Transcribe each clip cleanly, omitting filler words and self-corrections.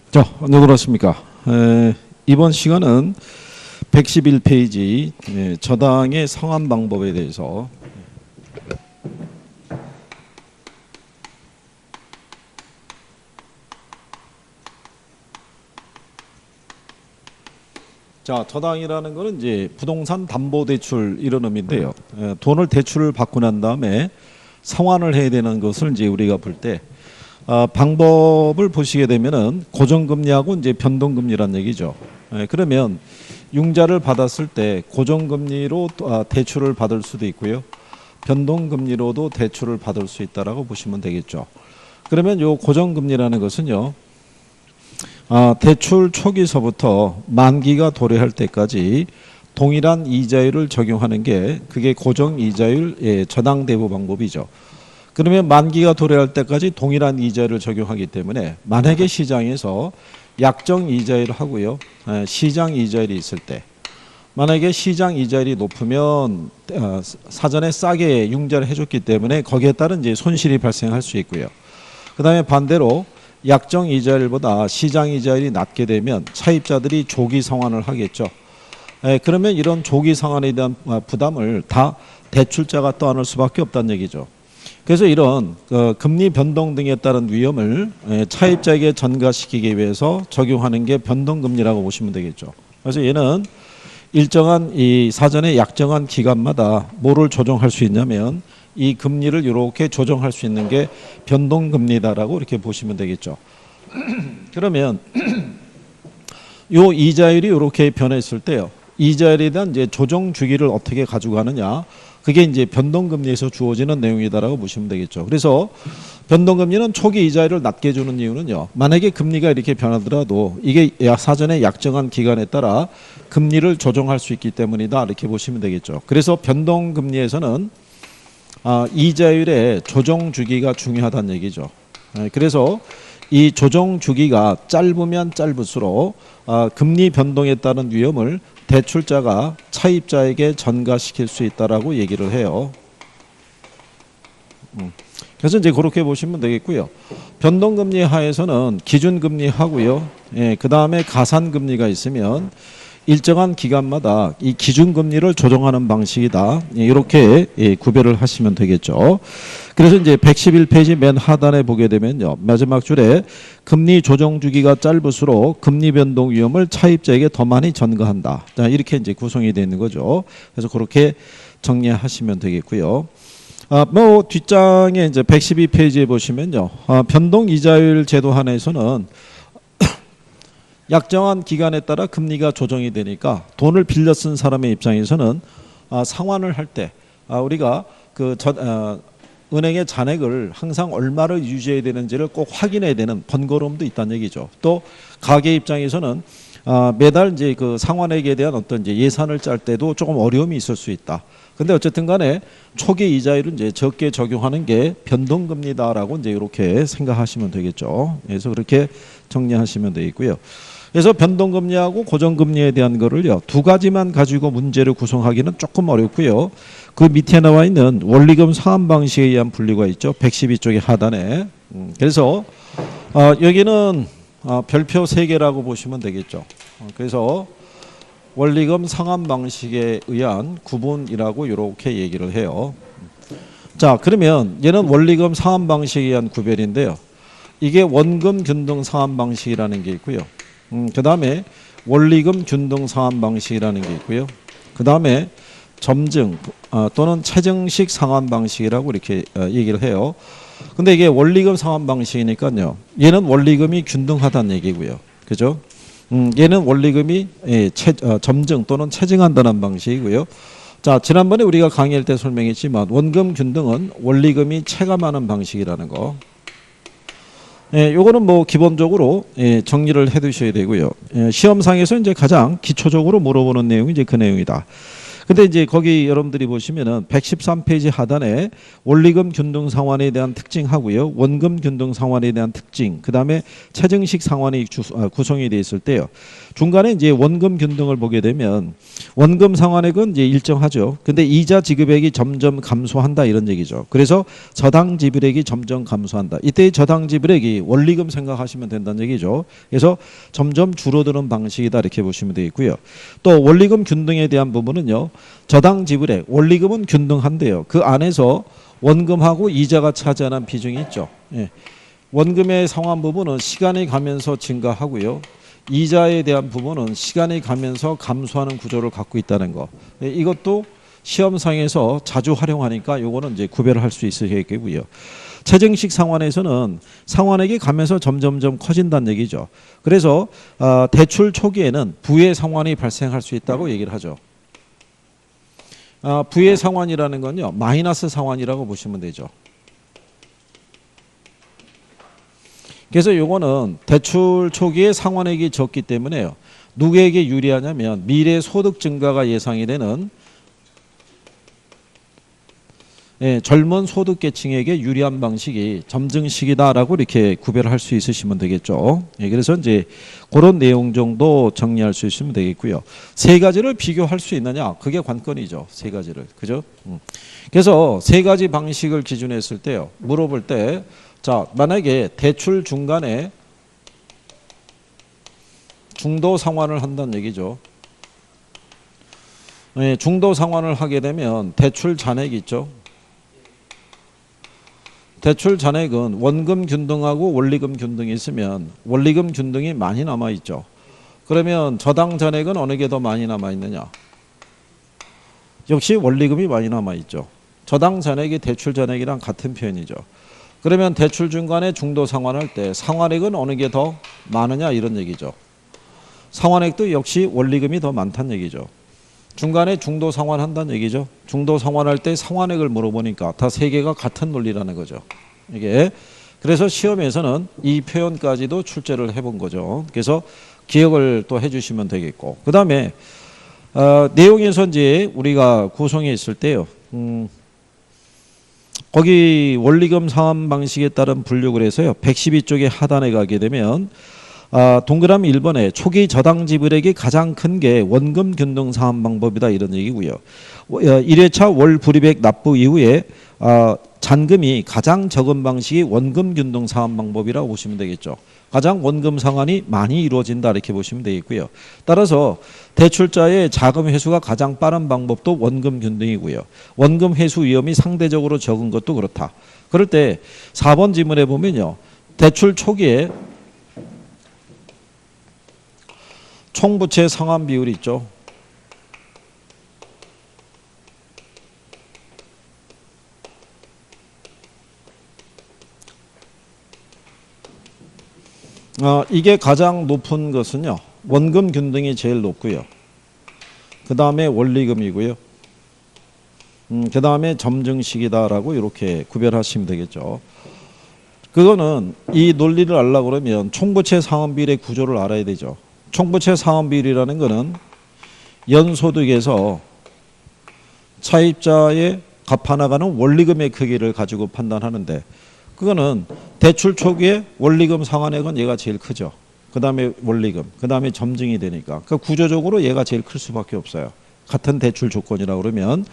자, 안녕들 하십니까. 이번 시간은 111페이지 저당의 상환 방법에 대해서 자, 저당이라는 거는 이제 부동산 담보 대출 이런 의미인데요. 돈을 대출을 받고 난 다음에 상환을 해야 되는 것을 이제 우리가 볼 때 방법을 보시게 되면은 고정금리하고 이제 변동금리란 얘기죠. 그러면 융자를 받았을 때 고정금리로 대출을 받을 수도 있고요. 변동금리로도 대출을 받을 수 있다라고 보시면 되겠죠. 그러면 요 고정금리라는 것은요. 대출 초기서부터 만기가 도래할 때까지 동일한 이자율을 적용하는 게 그게 고정이자율 저당 대부 방법이죠. 그러면 만기가 도래할 때까지 동일한 이자율을 적용하기 때문에 만약에 시장에서 약정 이자율을 하고요. 시장 이자율이 있을 때 만약에 시장 이자율이 높으면 사전에 싸게 융자를 해줬기 때문에 거기에 따른 이제 손실이 발생할 수 있고요. 그 다음에 반대로 약정 이자율보다 시장 이자율이 낮게 되면 차입자들이 조기 상환을 하겠죠. 그러면 이런 조기 상환에 대한 부담을 다 대출자가 떠안을 수밖에 없다는 얘기죠. 그래서 이런 금리 변동 등에 따른 위험을 차입자에게 전가시키기 위해서 적용하는 게 변동금리라고 보시면 되겠죠. 그래서 얘는 일정한 이 사전에 약정한 기간마다 뭐를 조정할 수 있냐면 이 금리를 이렇게 조정할 수 있는 게 변동금리다라고 이렇게 보시면 되겠죠. 그러면 요 이자율이 이렇게 변했을 때요. 이자율에 대한 이제 조정 주기를 어떻게 가져가느냐. 그게 이제 변동금리에서 주어지는 내용이다라고 보시면 되겠죠. 그래서 변동금리는 초기 이자율을 낮게 주는 이유는요. 만약에 금리가 이렇게 변하더라도 이게 사전에 약정한 기간에 따라 금리를 조정할 수 있기 때문이다. 이렇게 보시면 되겠죠. 그래서 변동금리에서는 이자율의 조정 주기가 중요하다는 얘기죠. 그래서 이 조정 주기가 짧으면 짧을수록 금리 변동에 따른 위험을 대출자가 차입자에게 전가시킬 수 있다라고 얘기를 해요. 그래서 이제 그렇게 보시면 되겠고요. 변동금리 하에서는 기준금리 하고요. 그 다음에 가산금리가 있으면 일정한 기간마다 이 기준금리를 조정하는 방식이다. 이렇게 구별을 하시면 되겠죠. 그래서 이제 111페이지 맨 하단에 보게 되면요. 마지막 줄에 금리 조정 주기가 짧을수록 금리 변동 위험을 차입자에게 더 많이 전가한다. 자, 이렇게 이제 구성이 되어 있는 거죠. 그래서 그렇게 정리하시면 되겠고요. 뭐 뒷장에 이제 112페이지에 보시면요. 변동 이자율 제도 하나에서는 약정한 기간에 따라 금리가 조정이 되니까 돈을 빌려 쓴 사람의 입장에서는 상환을 할 때 우리가 은행의 잔액을 항상 얼마를 유지해야 되는지를 꼭 확인해야 되는 번거로움도 있다는 얘기죠. 또 가게 입장에서는 매달 이제 그 상환액에 대한 어떤 이제 예산을 짤 때도 조금 어려움이 있을 수 있다. 근데 어쨌든 간에 초기 이자율은 이제 적게 적용하는 게 변동금리다라고 이제 이렇게 생각하시면 되겠죠. 그래서 그렇게 정리하시면 되겠고요. 그래서 변동금리하고 고정금리에 대한 거를요. 두 가지만 가지고 문제를 구성하기는 조금 어렵고요. 그 밑에 나와 있는 원리금 상환 방식에 의한 분류가 있죠. 112쪽의 하단에. 그래서 여기는 별표 3개라고 보시면 되겠죠. 그래서 원리금 상환 방식에 의한 구분이라고 이렇게 얘기를 해요. 자, 그러면 얘는 원리금 상환 방식에 의한 구별인데요. 이게 원금 균등 상환 방식이라는 게 있고요. 그 다음에 원리금 균등 상환 방식이라는 게 있고요. 그 다음에 점증 또는 체증식 상환 방식이라고 이렇게 얘기를 해요. 근데 이게 원리금 상환 방식이니까요. 얘는 원리금이 균등하다는 얘기고요. 그죠? 얘는 원리금이 점증 또는 체증한다는 방식이고요. 자, 지난번에 우리가 강의할 때 설명했지만 원금 균등은 원리금이 체감하는 방식이라는 거. 요거는 뭐 기본적으로 정리를 해 두셔야 되고요. 시험상에서 이제 가장 기초적으로 물어보는 내용이 이제 그 내용이다. 근데 이제 거기 여러분들이 보시면은 113페이지 하단에 원리금 균등 상환에 대한 특징하고요. 원금 균등 상환에 대한 특징, 그다음에 체증식 상환이 구성이 되어 있을 때요. 중간에 이제 원금 균등을 보게 되면 원금 상환액은 이제 일정하죠. 근데 이자 지급액이 점점 감소한다 이런 얘기죠. 그래서 저당 지불액이 점점 감소한다. 이때 저당 지불액이 원리금 생각하시면 된다는 얘기죠. 그래서 점점 줄어드는 방식이다 이렇게 보시면 되겠고요. 또 원리금 균등에 대한 부분은요. 저당 지불액, 원리금은 균등한데요. 그 안에서 원금하고 이자가 차지하는 비중이 있죠. 예. 원금의 상환 부분은 시간이 가면서 증가하고요. 이자에 대한 부분은 시간이 가면서 감소하는 구조를 갖고 있다는 거. 예, 이것도 시험상에서 자주 활용하니까 요거는 이제 구별을 할 수 있으시겠고요. 체증식 상환에서는 상환액이 가면서 점점점 커진다는 얘기죠. 그래서 대출 초기에는 부의 상환이 발생할 수 있다고 얘기를 하죠. 부의 상환이라는 건요. 마이너스 상환이라고 보시면 되죠. 그래서 요거는 대출 초기에 상환액이 적기 때문에요. 누구에게 유리하냐면 미래 소득 증가가 예상이 되는 젊은 소득계층에게 유리한 방식이 점증식이다라고 이렇게 구별을 할 수 있으시면 되겠죠. 그래서 이제 그런 내용 정도 정리할 수 있으면 되겠고요. 세 가지를 비교할 수 있느냐? 그게 관건이죠. 세 가지를. 그죠? 그래서 세 가지 방식을 기준으로 했을 때요. 물어볼 때, 자, 만약에 대출 중간에 중도 상환을 한다는 얘기죠. 중도 상환을 하게 되면 대출 잔액이 있죠. 대출 잔액은 원금 균등하고 원리금 균등이 있으면 원리금 균등이 많이 남아있죠. 그러면 저당 잔액은 어느 게 더 많이 남아있느냐? 역시 원리금이 많이 남아있죠. 저당 잔액이 대출 잔액이랑 같은 표현이죠. 그러면 대출 중간에 중도 상환할 때 상환액은 어느 게 더 많으냐 이런 얘기죠. 상환액도 역시 원리금이 더 많다는 얘기죠. 중간에 중도 상환한다는 얘기죠. 중도 상환할 때 상환액을 물어보니까 다 세 개가 같은 논리라는 거죠. 이게 그래서 시험에서는 이 표현까지도 출제를 해본 거죠. 그래서 기억을 또 해주시면 되겠고, 그 다음에 내용에서 이제 우리가 구성해 있을 때요. 거기 원리금 상환 방식에 따른 분류를 해서요. 112쪽에 하단에 가게 되면 동그라미 1번에 초기 저당 지불액이 가장 큰 게 원금 균등 상환 방법이다 이런 얘기고요. 1회차 월 불입액 납부 이후에 잔금이 가장 적은 방식이 원금 균등 상환 방법이라고 보시면 되겠죠. 가장 원금 상환이 많이 이루어진다 이렇게 보시면 되겠고요. 따라서 대출자의 자금 회수가 가장 빠른 방법도 원금 균등이고요. 원금 회수 위험이 상대적으로 적은 것도 그렇다. 그럴 때 4번 지문에 보면요. 대출 초기에 총부채 상환 비율이 있죠. 이게 가장 높은 것은요. 원금 균등이 제일 높고요. 그 다음에 원리금이고요. 그 다음에 점증식이다라고 이렇게 구별하시면 되겠죠. 그거는 이 논리를 알려고 그러면 총부채 상환 비율의 구조를 알아야 되죠. 총부채 상환 비율이라는 것은 연소득에서 차입자의 갚아나가는 원리금의 크기를 가지고 판단하는데, 그거는 대출 초기에 원리금 상환액은 얘가 제일 크죠. 그 다음에 원리금, 그 다음에 점증이 되니까 그 구조적으로 얘가 제일 클 수밖에 없어요. 같은 대출 조건이라고 그러면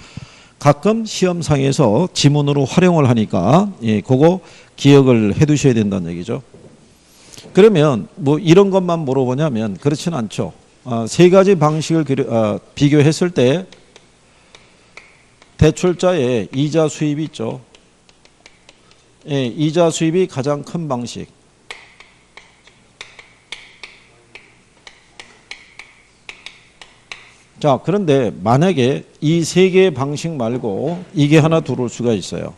가끔 시험상에서 지문으로 활용을 하니까 그거 기억을 해 두셔야 된다는 얘기죠. 그러면 뭐 이런 것만 물어보냐면 그렇지는 않죠. 세 가지 방식을 비교했을 때 대출자의 이자 수입이 있죠. 이자 수입이 가장 큰 방식. 자, 그런데 만약에 이 세 개의 방식 말고 이게 하나 들어올 수가 있어요.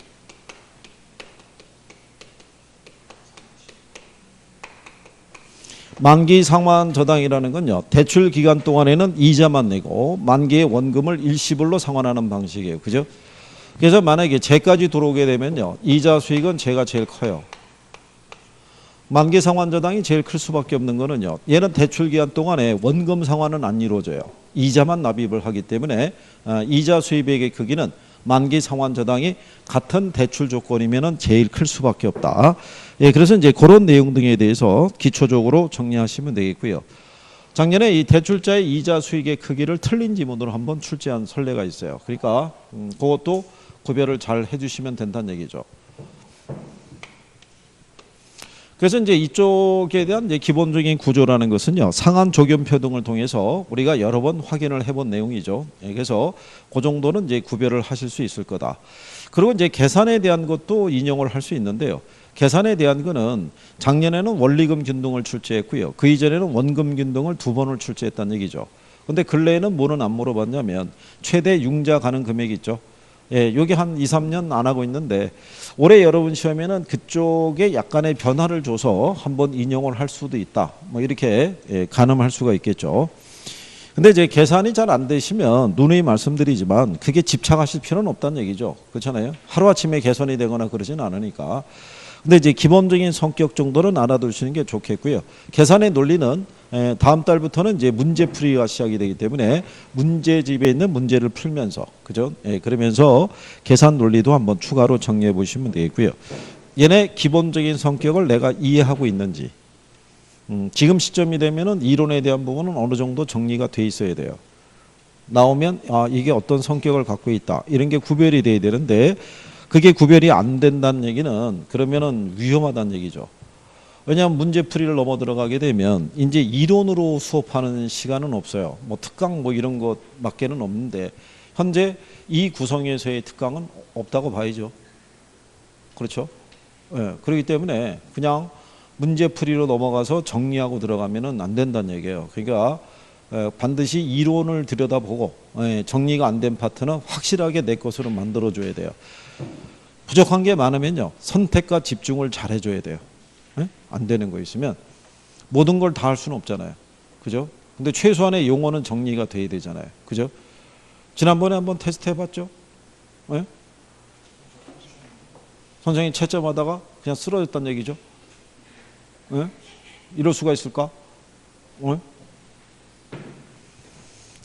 만기 상환 저당이라는 건요. 대출 기간 동안에는 이자만 내고 만기의 원금을 일시불로 상환하는 방식이에요. 그죠? 그래서 만약에 제까지 들어오게 되면요. 이자 수익은 제가 제일 커요. 만기 상환 저당이 제일 클 수밖에 없는 거는요. 얘는 대출 기간 동안에 원금 상환은 안 이루어져요. 이자만 납입을 하기 때문에 이자 수입액의 크기는 만기 상환 저당이 같은 대출 조건이면은 제일 클 수밖에 없다. 예, 그래서 이제 그런 내용 등에 대해서 기초적으로 정리하시면 되겠고요. 작년에 이 대출자의 이자 수익의 크기를 틀린 지문으로 한번 출제한 선례가 있어요. 그러니까 그것도 구별을 잘 해주시면 된다는 얘기죠. 그래서 이제 이쪽에 대한 이제 기본적인 구조라는 것은요, 상한 조견표 등을 통해서 우리가 여러 번 확인을 해본 내용이죠. 그래서 그 정도는 이제 구별을 하실 수 있을 거다. 그리고 이제 계산에 대한 것도 인용을 할 수 있는데요. 계산에 대한 거는 작년에는 원리금 균등을 출제했고요. 그 이전에는 원금 균등을 2번을 출제했다는 얘기죠. 근데 근래에는 뭐는 안 물어봤냐면 최대 융자 가능 금액이 있죠. 예, 여기 한 2, 3년 안 하고 있는데 올해 여러분 시험에는 그쪽에 약간의 변화를 줘서 한번 인용을 할 수도 있다. 뭐 이렇게 가늠할 수가 있겠죠. 근데 이제 계산이 잘 안 되시면 누누이 말씀드리지만 그게 집착하실 필요는 없다는 얘기죠. 그렇잖아요. 하루아침에 개선이 되거나 그러지는 않으니까. 근데 이제 기본적인 성격 정도는 알아두시는 게 좋겠고요. 계산의 논리는 다음 달부터는 이제 문제풀이가 시작이 되기 때문에 문제집에 있는 문제를 풀면서, 그죠? 그러면서 계산 논리도 한번 추가로 정리해 보시면 되겠고요. 얘네 기본적인 성격을 내가 이해하고 있는지, 지금 시점이 되면은 이론에 대한 부분은 어느 정도 정리가 돼 있어야 돼요. 나오면 이게 어떤 성격을 갖고 있다, 이런 게 구별이 돼야 되는데 그게 구별이 안 된다는 얘기는 그러면은 위험하다는 얘기죠. 왜냐하면 문제풀이를 넘어 들어가게 되면 이제 이론으로 수업하는 시간은 없어요. 뭐 특강 뭐 이런 것밖에는 없는데 현재 이 구성에서의 특강은 없다고 봐야죠. 그렇죠? 예, 그렇기 때문에 그냥 문제풀이로 넘어가서 정리하고 들어가면은 안 된다는 얘기예요. 그러니까 반드시 이론을 들여다보고 정리가 안 된 파트는 확실하게 내 것으로 만들어줘야 돼요. 부족한 게 많으면요, 선택과 집중을 잘 해줘야 돼요. 안 되는 거 있으면 모든 걸 다 할 수는 없잖아요. 그죠? 근데 최소한의 용어는 정리가 돼야 되잖아요. 그죠? 지난번에 한번 테스트 해봤죠? 선생님이 채점하다가 그냥 쓰러졌다는 얘기죠? 이럴 수가 있을까?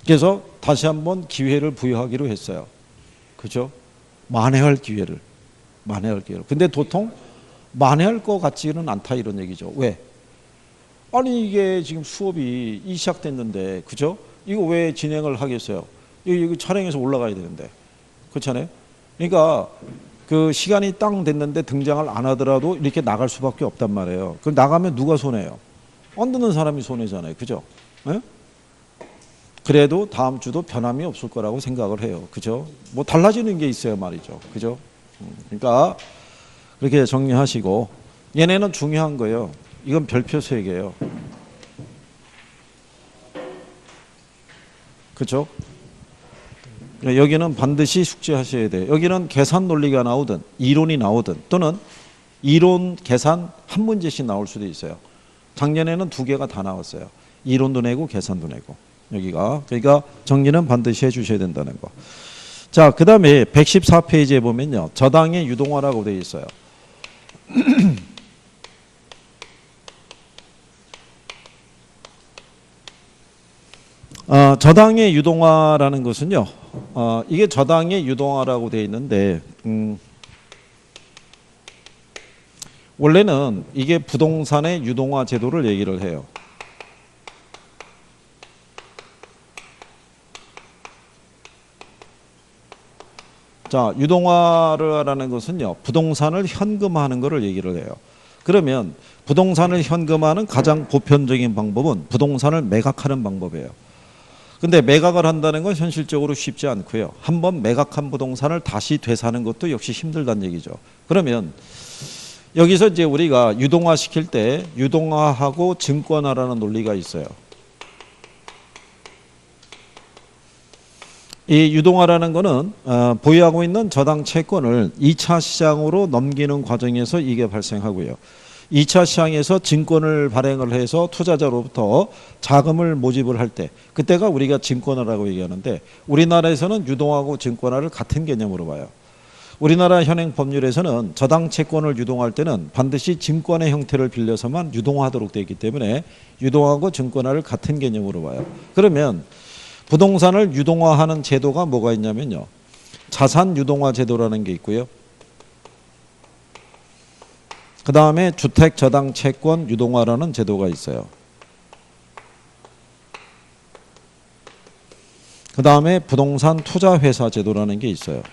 그래서 다시 한번 기회를 부여하기로 했어요. 그죠? 만회할 기회를. 근데 도통 만회할 것 같지는 않다, 이런 얘기죠. 왜? 아니 이게 지금 수업이 시작됐는데, 그죠? 이거 왜 진행을 하겠어요? 이거 촬영해서 올라가야 되는데. 그렇잖아요? 그러니까 그 시간이 딱 됐는데 등장을 안 하더라도 이렇게 나갈 수밖에 없단 말이에요. 그럼 나가면 누가 손해요? 안 듣는 사람이 손해잖아요. 그죠? 그래도 다음 주도 변함이 없을 거라고 생각을 해요. 그죠? 뭐 달라지는 게 있어요 말이죠. 그죠? 그러니까 그렇게 정리하시고, 얘네는 중요한 거예요. 이건 별표 3개예요. 그렇죠? 여기는 반드시 숙지하셔야 돼요. 여기는 계산 논리가 나오든 이론이 나오든 또는 이론 계산 한 문제씩 나올 수도 있어요. 작년에는 2개가 다 나왔어요. 이론도 내고 계산도 내고. 여기가. 그러니까 정리는 반드시 해주셔야 된다는 거. 자, 그 다음에 114페이지에 보면요, 저당의 유동화라고 되어 있어요. 저당의 유동화라는 것은요, 이게 저당의 유동화라고 되어 있는데, 원래는 이게 부동산의 유동화 제도를 얘기를 해요. 자, 유동화라는 것은요, 부동산을 현금화하는 것을 얘기를 해요. 그러면 부동산을 현금화하는 가장 보편적인 방법은 부동산을 매각하는 방법이에요. 근데 매각을 한다는 건 현실적으로 쉽지 않고요. 한번 매각한 부동산을 다시 되사는 것도 역시 힘들다는 얘기죠. 그러면 여기서 이제 우리가 유동화 시킬 때 유동화하고 증권화라는 논리가 있어요. 이 유동화라는 거는 보유하고 있는 저당 채권을 2차 시장으로 넘기는 과정에서 이게 발생하고요. 2차 시장에서 증권을 발행을 해서 투자자로부터 자금을 모집을 할 때, 그때가 우리가 증권화라고 얘기하는데, 우리나라에서는 유동화하고 증권화를 같은 개념으로 봐요. 우리나라 현행 법률에서는 저당 채권을 유동할 때는 반드시 증권의 형태를 빌려서만 유동화하도록 되어 있기 때문에 유동화하고 증권화를 같은 개념으로 봐요. 그러면 부동산을 유동화하는 제도가 뭐가 있냐면요. 자산 유동화 제도라는 게 있고요. 그 다음에 주택 저당 채권 유동화라는 제도가 있어요. 그 다음에 부동산 투자 회사 제도라는 게 있어요.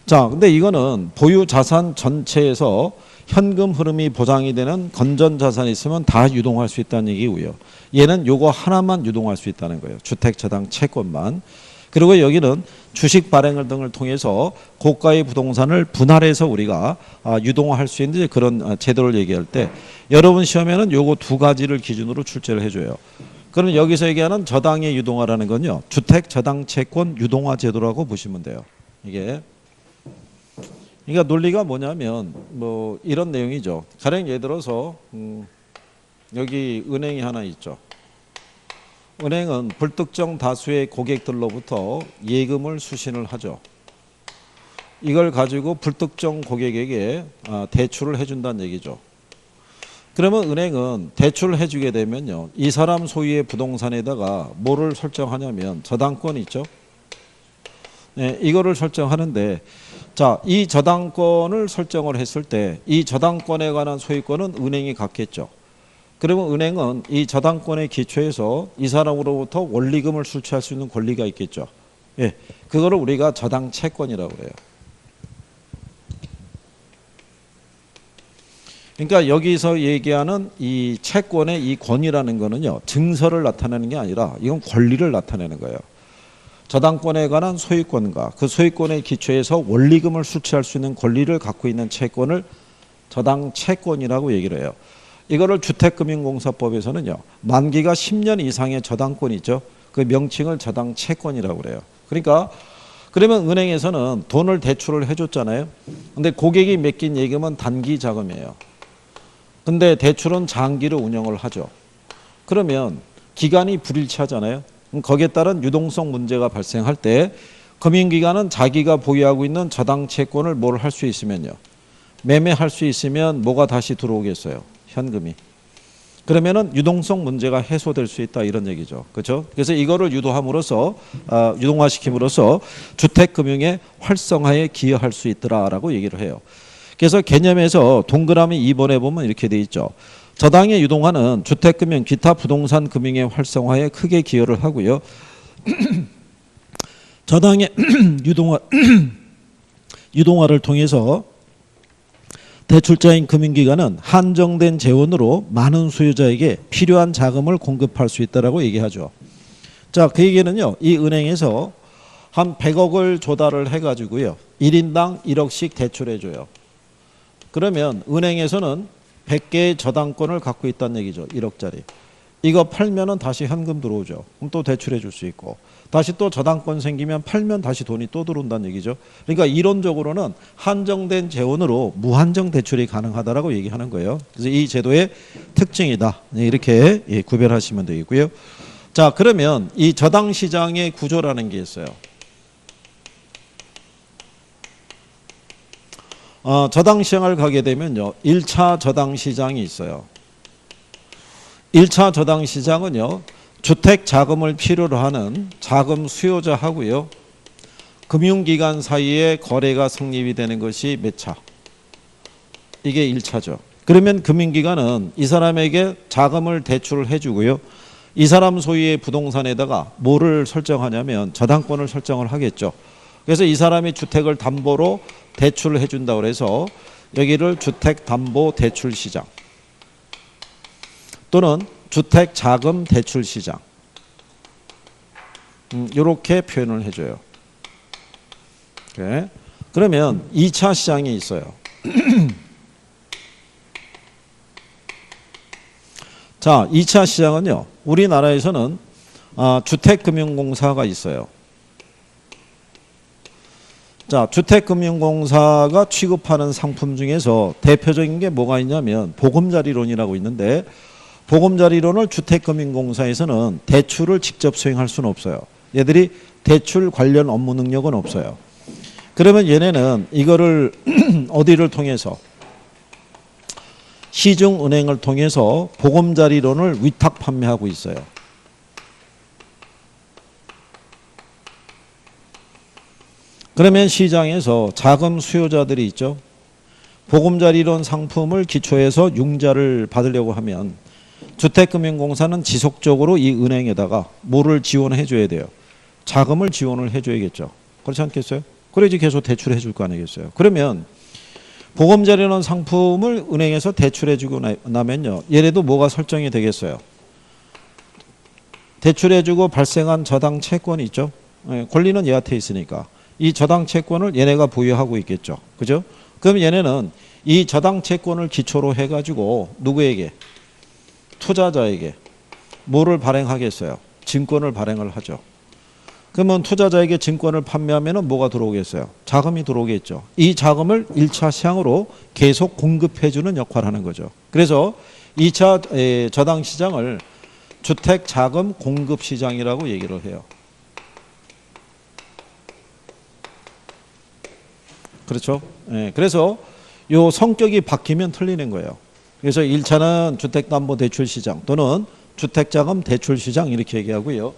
자, 근데 이거는 보유 자산 전체에서 현금 흐름이 보장이 되는 건전 자산이 있으면 다 유동할 수 있다는 얘기고요. 얘는 요거 하나만 유동할 수 있다는 거예요. 주택 저당 채권만. 그리고 여기는 주식 발행 등을 통해서 고가의 부동산을 분할해서 우리가 유동화할 수 있는 그런 제도를 얘기할 때 여러분 시험에는 요거 두 가지를 기준으로 출제를 해줘요. 그럼 여기서 얘기하는 저당의 유동화라는 건요. 주택 저당 채권 유동화 제도라고 보시면 돼요. 이게. 그러니까 논리가 뭐냐면 뭐 이런 내용이죠. 가령 예를 들어서 여기 은행이 하나 있죠. 은행은 불특정 다수의 고객들로부터 예금을 수신을 하죠. 이걸 가지고 불특정 고객에게 대출을 해준다는 얘기죠. 그러면 은행은 대출을 해주게 되면요. 이 사람 소유의 부동산에다가 뭐를 설정하냐면 저당권 있죠. 네, 이거를 설정하는데 자, 이 저당권을 설정을 했을 때 이 저당권에 관한 소유권은 은행이 갖겠죠. 그러면 은행은 이 저당권의 기초에서 이 사람으로부터 원리금을 술취할 수 있는 권리가 있겠죠. 예, 그거를 우리가 저당 채권이라고 그래요. 그러니까 여기서 얘기하는 이 채권의 이 권위라는 거는요. 증서를 나타내는 게 아니라 이건 권리를 나타내는 거예요. 저당권에 관한 소유권과 그 소유권의 기초에서 원리금을 수취할 수 있는 권리를 갖고 있는 채권을 저당 채권이라고 얘기를 해요. 이거를 주택금융공사법에서는요. 만기가 10년 이상의 저당권이 있죠. 그 명칭을 저당 채권이라고 그래요. 그러니까 그러면 은행에서는 돈을 대출을 해줬잖아요. 근데 고객이 맡긴 예금은 단기 자금이에요. 근데 대출은 장기로 운영을 하죠. 그러면 기간이 불일치하잖아요. 거기에 따른 유동성 문제가 발생할 때 금융기관은 자기가 보유하고 있는 저당 채권을 뭘 할 수 있으면요. 매매할 수 있으면 뭐가 다시 들어오겠어요. 현금이. 그러면은 유동성 문제가 해소될 수 있다 이런 얘기죠. 그렇죠? 그래서 이거를 유도함으로써 유동화시킴으로써 주택금융의 활성화에 기여할 수 있더라라고 얘기를 해요. 그래서 개념에서 동그라미 2번에 보면 이렇게 돼 있죠. 저당의 유동화는 주택금융, 기타 부동산 금융의 활성화에 크게 기여를 하고요. 저당의 유동화를 통해서 대출자인 금융기관은 한정된 재원으로 많은 수요자에게 필요한 자금을 공급할 수 있다라고 얘기하죠. 자, 그 얘기는요. 이 은행에서 한 100억을 조달을 해가지고요. 1인당 1억씩 대출해줘요. 그러면 은행에서는 100개의 저당권을 갖고 있다는 얘기죠. 1억짜리. 이거 팔면은 다시 현금 들어오죠. 그럼 또 대출해 줄 수 있고 다시 또 저당권 생기면 팔면 다시 돈이 또 들어온다는 얘기죠. 그러니까 이론적으로는 한정된 재원으로 무한정 대출이 가능하다라고 얘기하는 거예요. 그래서 이 제도의 특징이다. 이렇게 구별하시면 되겠고요. 자, 그러면 이 저당 시장의 구조라는 게 있어요. 저당 시장을 가게 되면요. 1차 저당 시장이 있어요. 1차 저당 시장은요. 주택 자금을 필요로 하는 자금 수요자하고요. 금융기관 사이에 거래가 성립이 되는 것이 몇 차? 이게 1차죠. 그러면 금융기관은 이 사람에게 자금을 대출을 해주고요. 이 사람 소유의 부동산에다가 뭐를 설정하냐면 저당권을 설정을 하겠죠. 그래서 이 사람이 주택을 담보로 대출을 해준다고 해서 여기를 주택담보대출시장 또는 주택자금대출시장 이렇게 표현을 해줘요. 그래. 그러면 2차 시장이 있어요. 자, 2차 시장은요. 우리나라에서는 주택금융공사가 있어요. 자, 주택금융공사가 취급하는 상품 중에서 대표적인 게 뭐가 있냐면 보금자리론이라고 있는데 보금자리론을 주택금융공사에서는 대출을 직접 수행할 수는 없어요. 얘들이 대출 관련 업무 능력은 없어요. 그러면 얘네는 이거를 어디를 통해서 시중은행을 통해서 보금자리론을 위탁 판매하고 있어요. 그러면 시장에서 자금 수요자들이 있죠. 보금자리론 상품을 기초해서 융자를 받으려고 하면 주택금융공사는 지속적으로 이 은행에다가 뭐를 지원해 줘야 돼요? 자금을 지원을 해 줘야겠죠. 그렇지 않겠어요? 그래야지 계속 대출해 줄 거 아니겠어요. 그러면 보금자리론 상품을 은행에서 대출해 주고 나면요. 얘네도 뭐가 설정이 되겠어요? 대출해 주고 발생한 저당 채권이 있죠. 권리는 얘한테 있으니까 이 저당 채권을 얘네가 보유하고 있겠죠. 그죠? 그럼 얘네는 이 저당 채권을 기초로 해가지고 누구에게? 투자자에게 뭐를 발행하겠어요? 증권을 발행을 하죠. 그러면 투자자에게 증권을 판매하면 뭐가 들어오겠어요? 자금이 들어오겠죠. 이 자금을 1차 시장으로 계속 공급해주는 역할을 하는 거죠. 그래서 2차 저당 시장을 주택자금 공급시장이라고 얘기를 해요. 그렇죠? 그래서 요 성격이 바뀌면 틀리는 거예요. 그래서 1차는 주택담보대출시장 또는 주택자금 대출시장 이렇게 얘기하고요.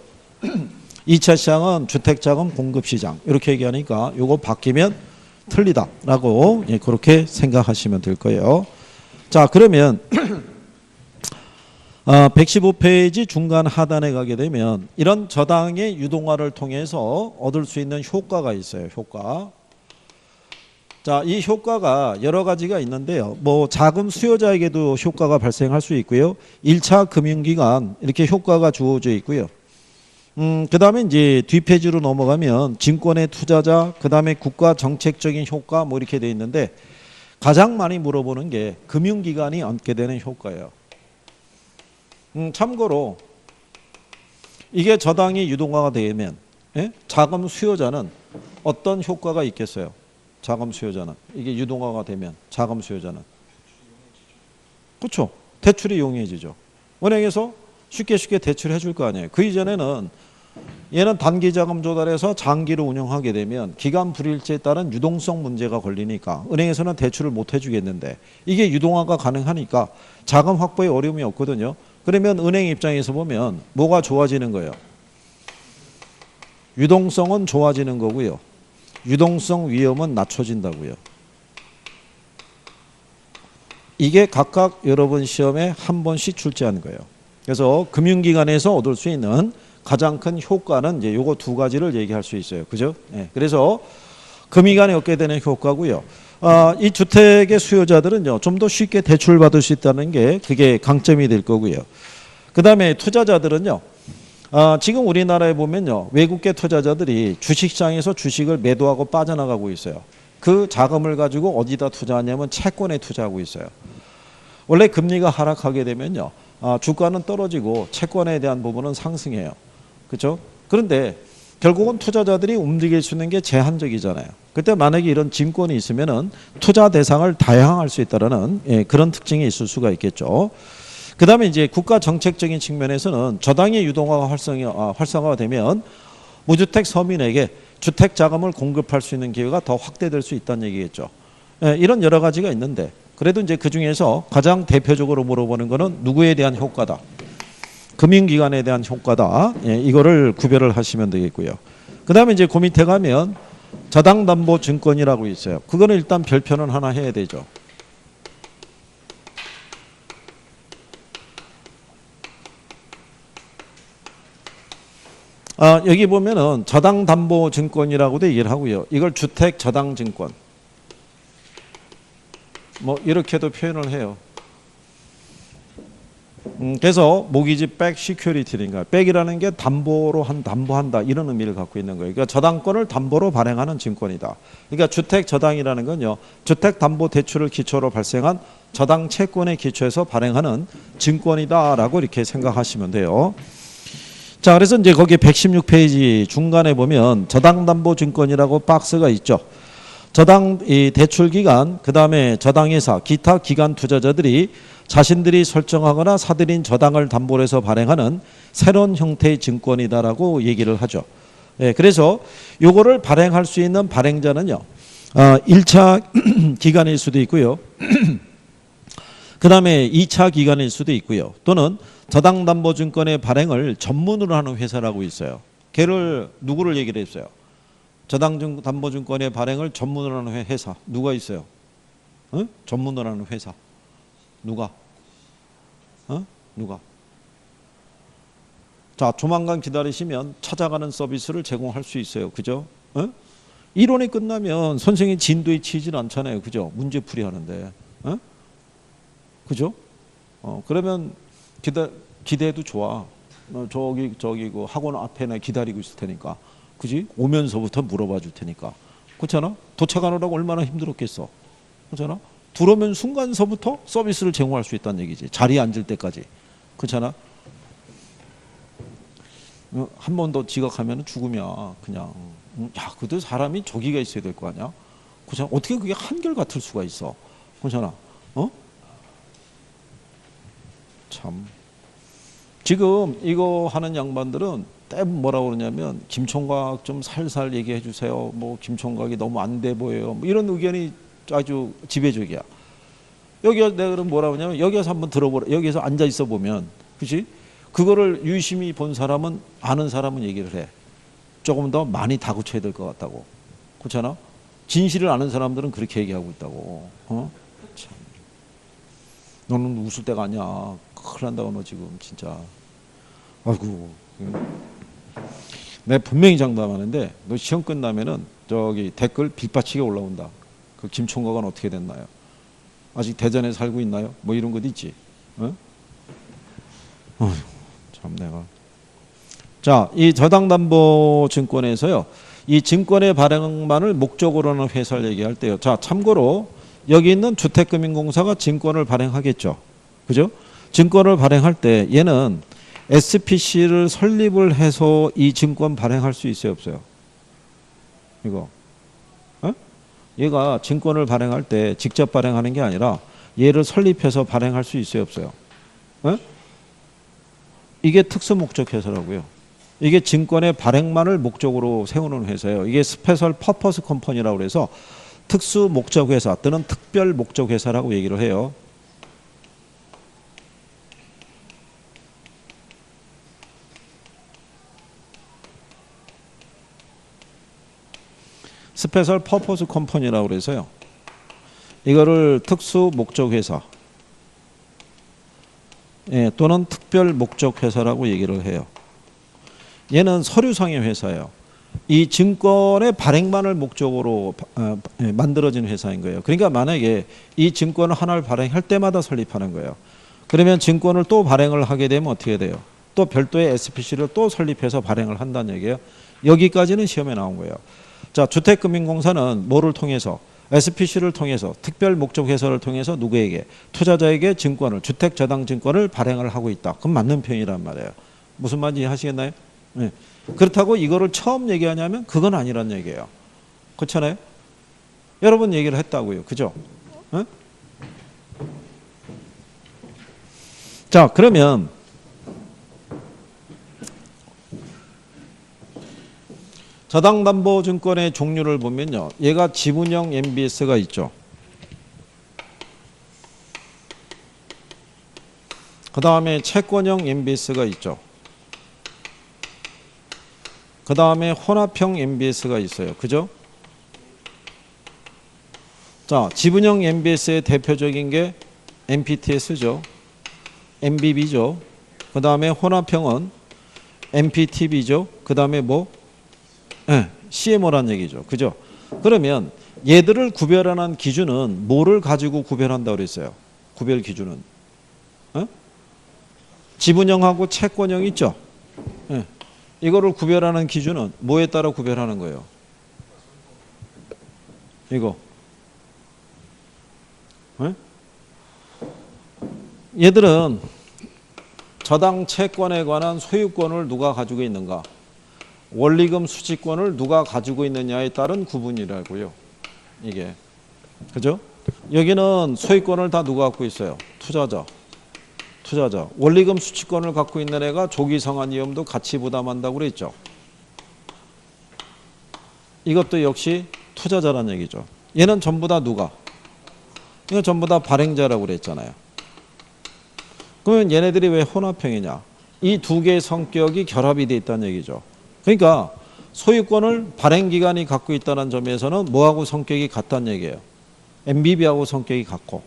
2차 시장은 주택자금 공급시장 이렇게 얘기하니까 요거 바뀌면 틀리다라고 그렇게 생각하시면 될 거예요. 자, 그러면 115페이지 중간 하단에 가게 되면 이런 저당의 유동화를 통해서 얻을 수 있는 효과가 있어요. 효과. 자, 이 효과가 여러 가지가 있는데요. 뭐 자금 수요자에게도 효과가 발생할 수 있고요. 1차 금융기관 이렇게 효과가 주어져 있고요. 그 다음에 이제 뒷페이지로 넘어가면 증권의 투자자, 그 다음에 국가 정책적인 효과 뭐 이렇게 돼 있는데 가장 많이 물어보는 게 금융기관이 얻게 되는 효과예요. 참고로 이게 저당이 유동화가 되면 자금 수요자는 어떤 효과가 있겠어요? 자금 수요자는 이게 유동화가 되면 자금 수요자는 그렇죠. 대출이 용이해지죠. 은행에서 쉽게 대출해 줄 거 아니에요. 그 이전에는 얘는 단기 자금 조달해서 장기로 운영하게 되면 기간 불일치에 따른 유동성 문제가 걸리니까 은행에서는 대출을 못 해주겠는데 이게 유동화가 가능하니까 자금 확보에 어려움이 없거든요. 그러면 은행 입장에서 보면 뭐가 좋아지는 거예요? 유동성은 좋아지는 거고요. 유동성 위험은 낮춰진다고요. 이게 각각 여러분 시험에 한 번씩 출제하는 거예요. 그래서 금융기관에서 얻을 수 있는 가장 큰 효과는 이제 요거 두 가지를 얘기할 수 있어요. 그죠? 그래서 금융기관이 얻게 되는 효과고요. 이 주택의 수요자들은요, 좀 더 쉽게 대출 받을 수 있다는 게 그게 강점이 될 거고요. 그 다음에 투자자들은요, 지금 우리나라에 보면요, 외국계 투자자들이 주식시장에서 주식을 매도하고 빠져나가고 있어요. 그 자금을 가지고 어디다 투자하냐면 채권에 투자하고 있어요. 원래 금리가 하락하게 되면요, 주가는 떨어지고 채권에 대한 부분은 상승해요. 그렇죠? 그런데 결국은 투자자들이 움직일 수 있는 게 제한적이잖아요. 그때 만약에 이런 증권이 있으면은 투자 대상을 다양할 수 있다라는 그런 특징이 있을 수가 있겠죠. 그 다음에 이제 국가 정책적인 측면에서는 저당의 유동화가 활성화가 되면 무주택 서민에게 주택 자금을 공급할 수 있는 기회가 더 확대될 수 있다는 얘기겠죠. 이런 여러 가지가 있는데 그래도 이제 그 중에서 가장 대표적으로 물어보는 거는 누구에 대한 효과다. 금융기관에 대한 효과다. 이거를 구별을 하시면 되겠고요. 그 다음에 이제 그 밑에 가면 저당담보증권이라고 있어요. 그거는 일단 별표는 하나 해야 되죠. 여기 보면은 저당담보증권이라고도 얘기를 하고요. 이걸 주택저당증권 뭐 이렇게도 표현을 해요. 그래서 모기지 백 시큐리티인가 백이라는 게 담보한다 이런 의미를 갖고 있는 거예요. 그러니까 저당권을 담보로 발행하는 증권이다. 그러니까 주택저당이라는 건요, 주택담보대출을 기초로 발생한 저당 채권에 기초해서 발행하는 증권이다라고 이렇게 생각하시면 돼요. 자, 그래서 이제 거기 116페이지 중간에 보면 저당담보증권이라고 박스가 있죠. 저당 대출 기관, 그 다음에 저당회사, 기타 기관 투자자들이 자신들이 설정하거나 사들인 저당을 담보로 해서 발행하는 새로운 형태의 증권이다라고 얘기를 하죠. 그래서 요거를 발행할 수 있는 발행자는요, 1차 기관일 수도 있고요. 그 그다음에 2차 기관일 수도 있고요. 또는 저당담보증권의 발행을 전문으로 하는 회사라고 있어요. 걔를 누구를 얘기를 했어요? 저당담보증권의 발행을 전문으로 하는 회사 누가 있어요? 어? 전문으로 하는 회사 누가? 누가? 자, 조만간 기다리시면 찾아가는 서비스를 제공할 수 있어요. 그죠? 이론이 끝나면 선생님 진도에 치질 않잖아요. 그죠? 문제풀이 하는데. 그죠? 그러면 기대해도 좋아. 저기 그 학원 앞에나 기다리고 있을 테니까. 그지? 오면서부터 물어봐 줄 테니까. 그렇잖아? 도착하느라고 얼마나 힘들었겠어. 그렇잖아? 들어오면 순간서부터 서비스를 제공할 수 있다는 얘기지. 자리에 앉을 때까지. 그렇잖아? 한 번 더 지각하면 죽으면 그냥 야, 그래도 사람이 저기가 있어야 될 거 아니야? 그렇잖아? 어떻게 그게 한결같을 수가 있어? 그렇잖아? 참. 지금 이거 하는 양반들은 대부분 뭐라고 그러냐면 김총각 좀 살살 얘기해 주세요. 뭐 김총각이 너무 안 돼 보여요. 뭐 이런 의견이 아주 지배적이야. 여기 내가 그럼 뭐라고 하냐면 여기서 한번 들어보라. 여기서 앉아 있어 보면 그렇지? 그거를 유심히 본 사람은 아는 사람은 얘기를 해. 조금 더 많이 다그쳐야 될 것 같다고. 그렇잖아? 진실을 아는 사람들은 그렇게 얘기하고 있다고. 참. 너는 웃을 때가 아니야. 큰일 난다고 너 지금 진짜. 아이고. 내가 분명히 장담하는데 너 시험 끝나면은 저기 댓글 빗받치게 올라온다. 그 김총각은 어떻게 됐나요? 아직 대전에 살고 있나요? 뭐 이런 것 있지. 참 내가. 자, 이 저당담보증권에서요. 이 증권의 발행만을 목적으로 하는 회사를 얘기할 때요. 자, 참고로 여기 있는 주택금융공사가 증권을 발행하겠죠. 그죠? 증권을 발행할 때 얘는 SPC를 설립을 해서 이 증권 발행할 수 있어요, 없어요? 이거. 얘가 증권을 발행할 때 직접 발행하는 게 아니라 얘를 설립해서 발행할 수 있어요, 없어요? 이게 특수목적회사라고요. 이게 증권의 발행만을 목적으로 세우는 회사예요. 이게 스페셜 퍼포스 컴퍼니라고 해서 특수목적회사 또는 특별목적회사라고 얘기를 해요. 스페셜 퍼포스 컴퍼니라고 그래서요. 이거를 특수 목적 회사 또는 특별 목적 회사라고 얘기를 해요. 얘는 서류상의 회사예요. 이 증권의 발행만을 목적으로 만들어진 회사인 거예요. 그러니까 만약에 이 증권을 하나를 발행할 때마다 설립하는 거예요. 그러면 증권을 또 발행을 하게 되면 어떻게 돼요? 또 별도의 SPC를 또 설립해서 발행을 한다는 얘기예요. 여기까지는 시험에 나온 거예요. 자, 주택금융공사는 뭐를 통해서? SPC를 통해서 특별목적회사를 통해서 누구에게? 투자자에게 증권을 주택저당증권을 발행을 하고 있다. 그럼 맞는 표현이란 말이에요. 무슨 말인지 하시겠나요? 네. 그렇다고 이거를 처음 얘기하냐면 그건 아니란 얘기예요. 그렇잖아요? 여러 번 얘기를 했다고요. 그죠? 네? 자, 그러면 저당담보증권의 종류를 보면요. 얘가 지분형 MBS가 있죠. 그 다음에 채권형 MBS가 있죠. 그 다음에 혼합형 MBS가 있어요. 그죠? 자, 지분형 MBS의 대표적인 게 MPTS죠. MBB죠. 그 다음에 혼합형은 MPTB죠. 그 다음에 뭐? CMO란 얘기죠. 그죠? 그러면 얘들을 구별하는 기준은 뭐를 가지고 구별한다고 그랬어요? 구별 기준은. 지분형하고 채권형 있죠? 이거를 구별하는 기준은 뭐에 따라 구별하는 거예요? 이거. 얘들은 저당 채권에 관한 소유권을 누가 가지고 있는가? 원리금 수취권을 누가 가지고 있느냐에 따른 구분이라고요. 이게. 그죠? 여기는 소유권을 다 누가 갖고 있어요? 투자자. 원리금 수취권을 갖고 있는 애가 조기성한 위험도 같이 부담한다고 그랬죠. 이것도 역시 투자자란 얘기죠. 얘는 전부 다 누가? 이거 전부 다 발행자라고 그랬잖아요. 그러면 얘네들이 왜 혼합형이냐? 이 두 개의 성격이 결합이 돼 있다는 얘기죠. 그러니까 소유권을 발행기관이 갖고 있다는 점에서는 뭐하고 성격이 같다는 얘기예요. MBB하고 성격이 같고.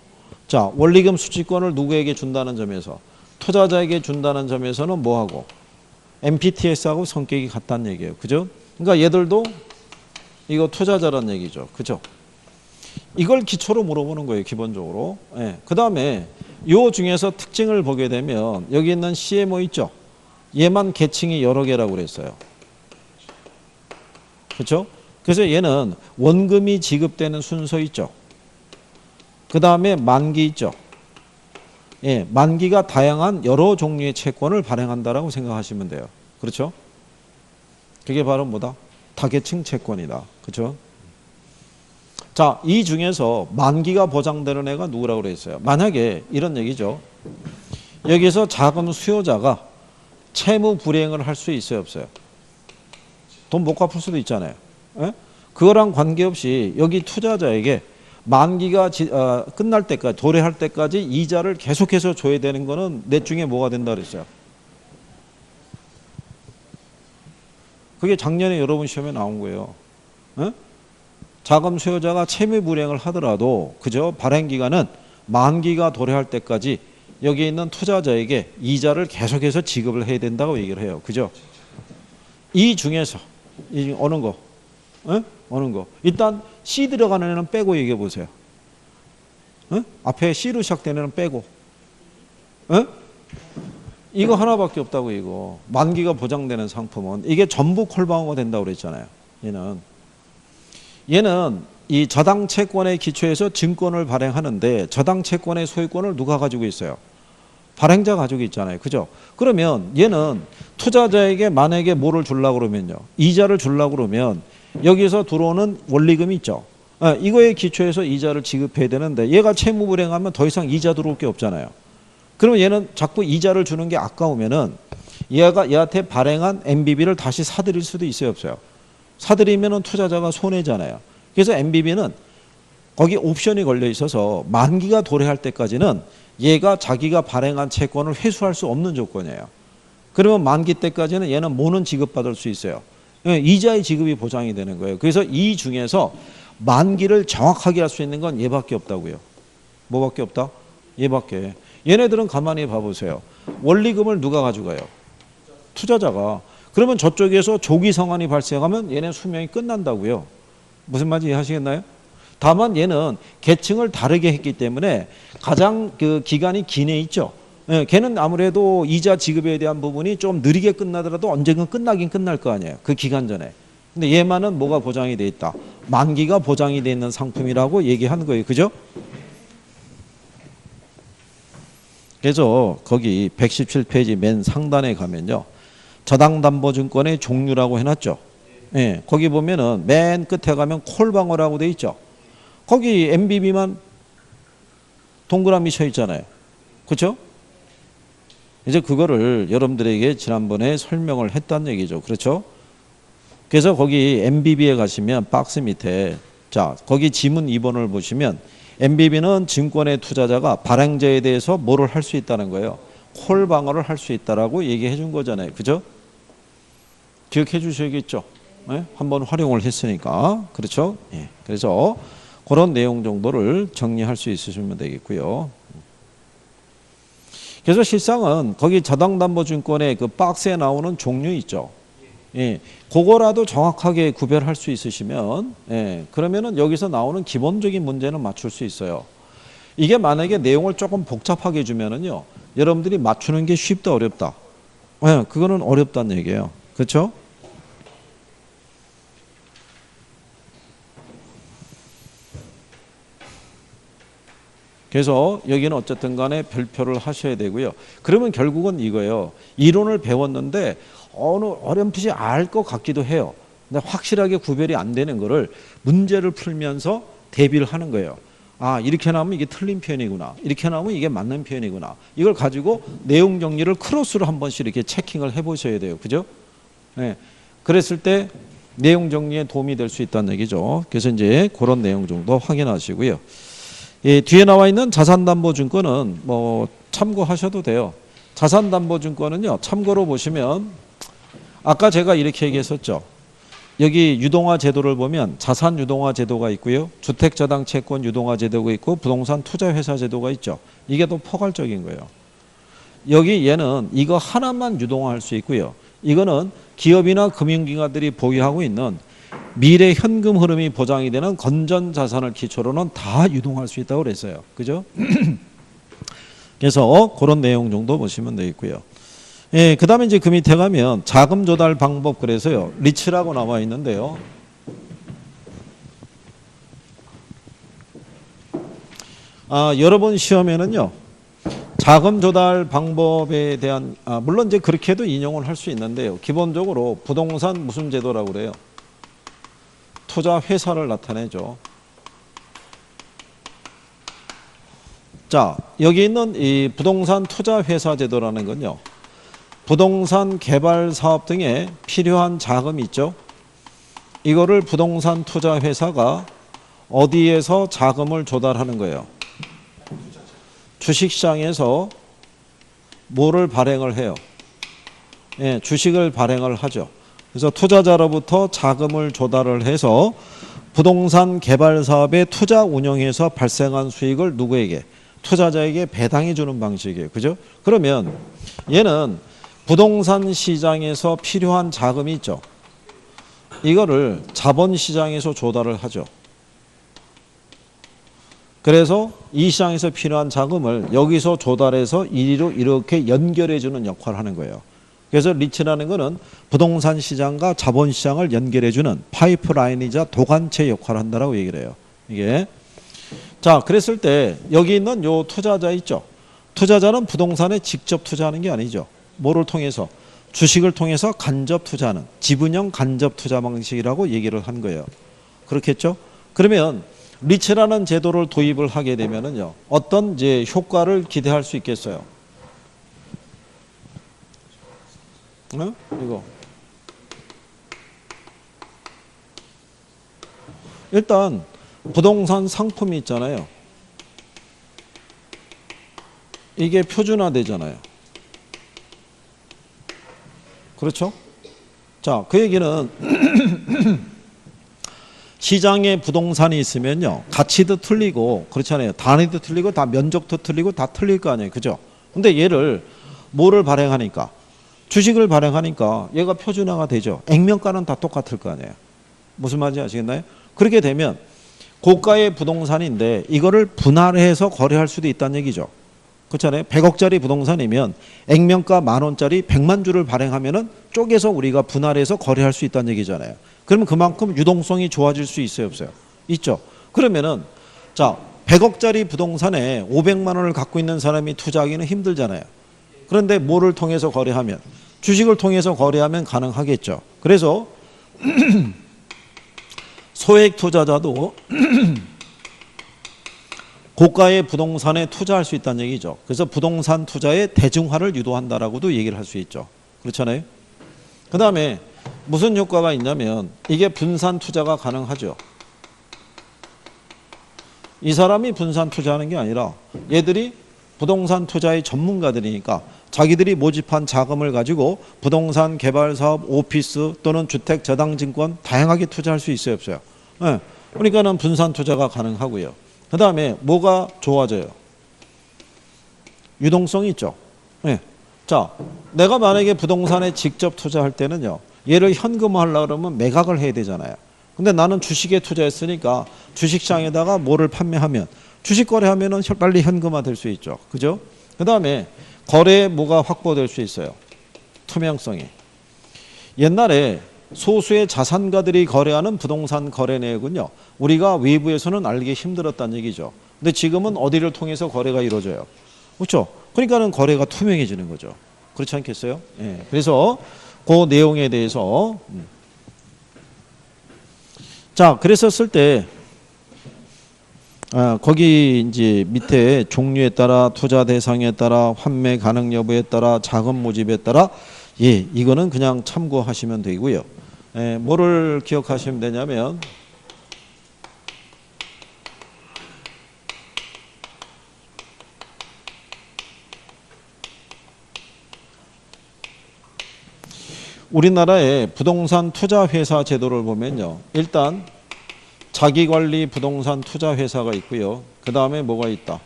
자, 원리금 수취권을 누구에게 준다는 점에서, 투자자에게 준다는 점에서는 뭐하고? MPTS하고 성격이 같다는 얘기예요. 그죠? 그러니까 얘들도 이거 투자자란 얘기죠. 그죠? 이걸 기초로 물어보는 거예요. 기본적으로. 예. 그 다음에 요 중에서 특징을 보게 되면 여기 있는 CMO 있죠? 얘만 계층이 여러 개라고 그랬어요. 그렇죠? 그래서 얘는 원금이 지급되는 순서 있죠? 그 다음에 만기 있죠? 예, 만기가 다양한 여러 종류의 채권을 발행한다라고 생각하시면 돼요. 그렇죠? 그게 바로 뭐다? 다계층 채권이다. 그렇죠? 자, 이 중에서 만기가 보장되는 애가 누구라고 그랬어요? 만약에 이런 얘기죠. 여기서 자금 수요자가 채무 불이행을 할 수 있어요, 없어요? 돈 못 갚을 수도 있잖아요. 예? 그거랑 관계없이 여기 투자자에게 만기가 끝날 때까지, 도래할 때까지 이자를 계속해서 줘야 되는 거는 넷 중에 뭐가 된다 그랬어요? 그게 작년에 여러분 시험에 나온 거예요. 예? 자금 수요자가 채무 불이행을 하더라도 그저 발행기간은 만기가 도래할 때까지 여기 있는 투자자에게 이자를 계속해서 지급을 해야 된다고 얘기를 해요. 그죠? 이 중에서 어느 거? 에? 어느 거? 일단 C 들어가는 애는 빼고 얘기해 보세요. 에? 앞에 C로 시작되는 애는 빼고. 에? 이거 하나밖에 없다고. 이거 만기가 보장되는 상품은 이게 전부 콜방어가 된다고 그랬잖아요. 얘는 이 저당 채권의 기초에서 증권을 발행하는데 저당 채권의 소유권을 누가 가지고 있어요? 발행자 가지고 있잖아요. 그죠? 그러면 얘는 투자자에게 만약에 뭐를 주려고 그러면요. 이자를 주려고 그러면 여기서 들어오는 원리금이 있죠. 이거에 기초해서 이자를 지급해야 되는데 얘가 채무 불이행하면 더 이상 이자 들어올 게 없잖아요. 그러면 얘는 자꾸 이자를 주는 게 아까우면은 얘한테 발행한 MBB를 다시 사들일 수도 있어요, 없어요? 사들이면은 투자자가 손해잖아요. 그래서 MBB는 거기 옵션이 걸려 있어서 만기가 도래할 때까지는 얘가 자기가 발행한 채권을 회수할 수 없는 조건이에요. 그러면 만기 때까지는 얘는 뭐는 지급받을 수 있어요? 이자의 지급이 보장이 되는 거예요. 그래서 이 중에서 만기를 정확하게 할 수 있는 건 얘밖에 없다고요. 뭐밖에 없다? 얘밖에. 얘네들은 가만히 봐보세요. 원리금을 누가 가져가요? 투자자가. 그러면 저쪽에서 조기 성환이 발생하면 얘네 수명이 끝난다고요. 무슨 말인지 이해하시겠나요? 다만 얘는 계층을 다르게 했기 때문에 가장 그 기간이 긴 애 있죠. 예, 걔는 아무래도 이자 지급에 대한 부분이 좀 느리게 끝나더라도 언젠가 끝나긴 끝날 거 아니에요. 그 기간 전에. 근데 얘만은 뭐가 보장이 돼 있다? 만기가 보장이 돼 있는 상품이라고 얘기하는 거예요. 그죠? 그래서 거기 117페이지 맨 상단에 가면요. 저당담보증권의 종류라고 해놨죠. 예, 거기 보면은 맨 끝에 가면 콜방어라고 돼 있죠. 거기 MBB만 동그라미 쳐 있잖아요. 그렇죠? 이제 그거를 여러분들에게 지난번에 설명을 했다는 얘기죠. 그렇죠? 그래서 거기 MBB에 가시면 박스 밑에 자 거기 지문 2번을 보시면 MBB는 증권의 투자자가 발행자에 대해서 뭐를 할 수 있다는 거예요. 콜방어를 할 수 있다라고 얘기해 준 거잖아요. 그죠? 기억해 주셔야겠죠. 네? 한번 활용을 했으니까. 그렇죠? 예. 그래서 그런 내용 정도를 정리할 수 있으시면 되겠고요. 그래서 실상은 거기 저당담보증권의 그 박스에 나오는 종류 있죠. 예. 그거라도 정확하게 구별할 수 있으시면 예. 그러면은 여기서 나오는 기본적인 문제는 맞출 수 있어요. 이게 만약에 내용을 조금 복잡하게 주면은요. 여러분들이 맞추는 게 쉽다 어렵다. 예. 그거는 어렵다는 얘기예요. 그렇죠? 그래서 여기는 어쨌든 간에 별표를 하셔야 되고요. 그러면 결국은 이거예요. 이론을 배웠는데 어렴풋이 알 것 같기도 해요. 근데 확실하게 구별이 안 되는 거를 문제를 풀면서 대비를 하는 거예요. 아, 이렇게 나오면 이게 틀린 표현이구나. 이렇게 나오면 이게 맞는 표현이구나. 이걸 가지고 내용 정리를 크로스로 한 번씩 이렇게 체킹을 해보셔야 돼요. 그죠? 네. 그랬을 때 내용 정리에 도움이 될 수 있다는 얘기죠. 그래서 이제 그런 내용 정도 확인하시고요. 예, 뒤에 나와 있는 자산담보증권은 뭐 참고하셔도 돼요. 자산담보증권은요. 참고로 보시면 아까 제가 이렇게 얘기했었죠. 여기 유동화 제도를 보면 자산 유동화 제도가 있고요. 주택저당 채권 유동화 제도가 있고 부동산 투자회사 제도가 있죠. 이게 더 포괄적인 거예요. 여기 얘는 이거 하나만 유동화할 수 있고요. 이거는 기업이나 금융기관들이 보유하고 있는 미래 현금 흐름이 보장이 되는 건전 자산을 기초로는 다 유동할 수 있다고 그랬어요. 그죠? 그래서 그런 내용 정도 보시면 되겠고요. 예, 그 다음에 이제 그 밑에 가면 자금 조달 방법 그래서요. 리츠라고 나와 있는데요. 여러 번 시험에는요. 자금 조달 방법에 대한 물론 이제 그렇게도 인용을 할 수 있는데요. 기본적으로 부동산 무슨 제도라고 그래요? 투자 회사를 나타내죠. 자, 여기 있는 이 부동산 투자 회사 제도라는 건요. 부동산 개발 사업 등에 필요한 자금이 있죠. 이거를 부동산 투자 회사가 어디에서 자금을 조달하는 거예요? 주식시장에서 뭐를 발행을 해요? 예, 주식을 발행을 하죠. 그래서 투자자로부터 자금을 조달을 해서 부동산 개발 사업에 투자 운영해서 발생한 수익을 누구에게? 투자자에게 배당해 주는 방식이에요. 그죠? 그러면 얘는 부동산 시장에서 필요한 자금이 있죠. 이거를 자본시장에서 조달을 하죠. 그래서 이 시장에서 필요한 자금을 여기서 조달해서 이리로 이렇게 연결해 주는 역할을 하는 거예요. 그래서 리츠라는 것은 부동산 시장과 자본시장을 연결해 주는 파이프라인이자 도관체 역할을 한다라고 얘기를 해요. 이게. 자, 그랬을 때 여기 있는 요 투자자 있죠. 투자자는 부동산에 직접 투자하는 게 아니죠. 뭐를 통해서? 주식을 통해서 간접 투자하는 지분형 간접 투자 방식이라고 얘기를 한 거예요. 그렇겠죠? 그러면 리츠라는 제도를 도입을 하게 되면은요. 어떤 이제 효과를 기대할 수 있겠어요? 이거. 일단 부동산 상품이 있잖아요. 이게 표준화되잖아요. 그렇죠? 자, 그 얘기는 시장에 부동산이 있으면요. 가치도 틀리고 그렇잖아요. 단위도 틀리고 다 면적도 틀리고 다 틀릴 거 아니에요. 그죠? 근데 얘를 뭐를 발행하니까? 주식을 발행하니까 얘가 표준화가 되죠. 액면가는 다 똑같을 거 아니에요. 무슨 말인지 아시겠나요? 그렇게 되면 고가의 부동산인데 이거를 분할해서 거래할 수도 있다는 얘기죠. 그렇잖아요. 100억짜리 부동산이면 액면가 10,000원짜리 100만 주를 발행하면은 쪼개서 우리가 분할해서 거래할 수 있다는 얘기잖아요. 그러면 그만큼 유동성이 좋아질 수 있어요, 없어요? 있죠. 그러면은 자, 100억짜리 부동산에 500만 원을 갖고 있는 사람이 투자하기는 힘들잖아요. 그런데 뭐를 통해서 거래하면? 주식을 통해서 거래하면 가능하겠죠. 그래서 소액 투자자도 고가의 부동산에 투자할 수 있다는 얘기죠. 그래서 부동산 투자의 대중화를 유도한다라고도 얘기를 할 수 있죠. 그렇잖아요. 그 다음에 무슨 효과가 있냐면 이게 분산 투자가 가능하죠. 이 사람이 분산 투자하는 게 아니라 얘들이 부동산 투자의 전문가들이니까 자기들이 모집한 자금을 가지고 부동산 개발 사업, 오피스 또는 주택 저당증권 다양하게 투자할 수 있어요, 없어요? 네. 그러니까는 분산 투자가 가능하고요. 그 다음에 뭐가 좋아져요? 유동성이 있죠. 네. 자, 내가 만약에 부동산에 직접 투자할 때는요. 얘를 현금화하려고 그러면 매각을 해야 되잖아요. 근데 나는 주식에 투자했으니까 주식시장에다가 뭐를 판매하면 주식 거래하면은 빨리 현금화 될 수 있죠. 그죠? 그 다음에 거래에 뭐가 확보될 수 있어요? 투명성이. 옛날에 소수의 자산가들이 거래하는 부동산 거래 내역은요. 우리가 외부에서는 알기 힘들었다는 얘기죠. 근데 지금은 어디를 통해서 거래가 이루어져요? 그렇죠? 그러니까는 거래가 투명해지는 거죠. 그렇지 않겠어요? 예. 그래서 그 내용에 대해서 자, 그랬었을 때 거기 이제 밑에 종류에 따라 투자 대상에 따라 환매 가능 여부에 따라 자금 모집에 따라 예, 이거는 그냥 참고하시면 되고요. 뭐를 기억하시면 되냐면 우리나라의 부동산 투자 회사 제도를 보면요. 일단 자기관리 부동산 투자 회사가 있고요. 그 다음에 뭐가 있다?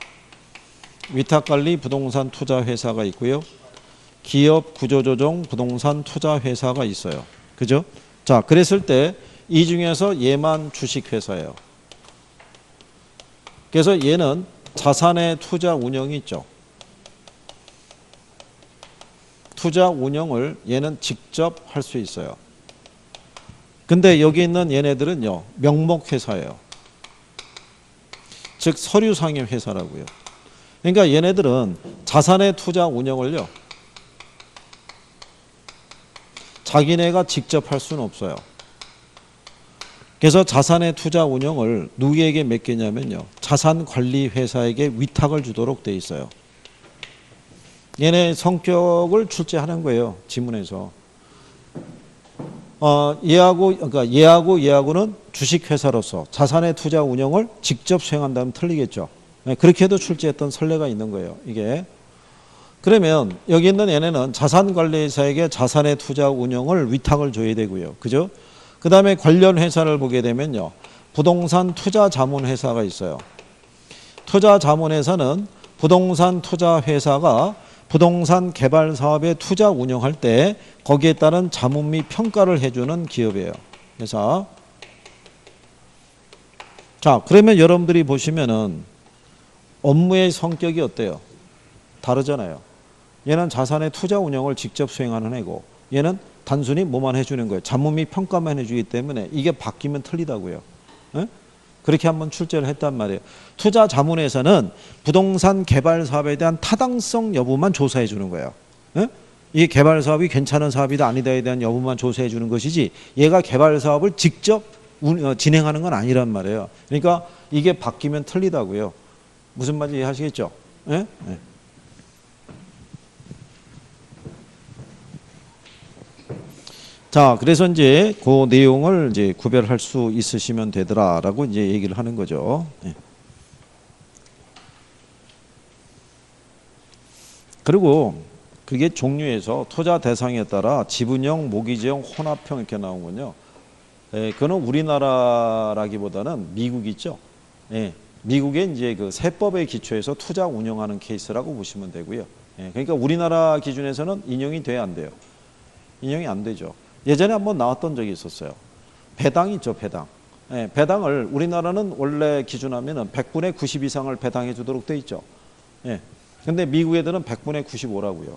위탁관리 부동산 투자 회사가 있고요. 기업 구조조정 부동산 투자 회사가 있어요. 그죠? 자, 그랬을 때 이 중에서 얘만 주식회사예요. 그래서 얘는 자산의 투자 운영이 있죠. 투자 운영을 얘는 직접 할 수 있어요. 근데 여기 있는 얘네들은요, 명목회사예요. 즉 서류상의 회사라고요. 그러니까 얘네들은 자산의 투자 운영을요, 자기네가 직접 할 수는 없어요. 그래서 자산의 투자 운영을 누구에게 맡기냐면요, 자산관리회사에게 위탁을 주도록 돼 있어요. 얘네 성격을 출제하는 거예요, 지문에서. 얘하고는 주식회사로서 자산의 투자 운영을 직접 수행한다면 틀리겠죠. 그렇게 해도 출제했던 선례가 있는 거예요, 이게. 그러면 여기 있는 얘네는 자산관리회사에게 자산의 투자 운영을 위탁을 줘야 되고요. 그죠? 그 다음에 관련 회사를 보게 되면요, 부동산 투자 자문회사가 있어요. 투자 자문회사는 부동산 투자 회사가 부동산 개발 사업에 투자 운영할 때 거기에 따른 자문 및 평가를 해주는 기업이에요. 회사. 자, 그러면 여러분들이 보시면은 업무의 성격이 어때요? 다르잖아요. 얘는 자산의 투자 운영을 직접 수행하는 애고, 얘는 단순히 뭐만 해주는 거예요. 자문 및 평가만 해주기 때문에 이게 바뀌면 틀리다고요. 에? 그렇게 한번 출제를 했단 말이에요. 투자 자문에서는 부동산 개발 사업에 대한 타당성 여부만 조사해 주는 거예요. 에? 이게 개발 사업이 괜찮은 사업이다 아니다에 대한 여부만 조사해 주는 것이지, 얘가 개발 사업을 직접 진행하는 건 아니란 말이에요. 그러니까 이게 바뀌면 틀리다고요. 무슨 말인지 이해하시겠죠? 에? 네. 자, 그래서 이제 그 내용을 이제 구별할 수 있으시면 되더라라고 이제 얘기를 하는 거죠. 네. 그리고 그게 종류에서 투자 대상에 따라 지분형, 모기지형, 혼합형 이렇게 나오군요. 그거는 우리나라라기보다는 미국 있죠. 미국의 이제 그 세법에 기초해서 투자 운영하는 케이스라고 보시면 되고요. 그러니까 우리나라 기준에서는 인용이 돼야 안 돼요. 인용이 안 되죠. 예전에 한번 나왔던 적이 있었어요. 배당 있죠, 배당. 배당을 우리나라는 원래 기준하면은 100분의 90 이상을 배당해 주도록 돼 있죠. 근데 미국 애들은 100분의 95라고요.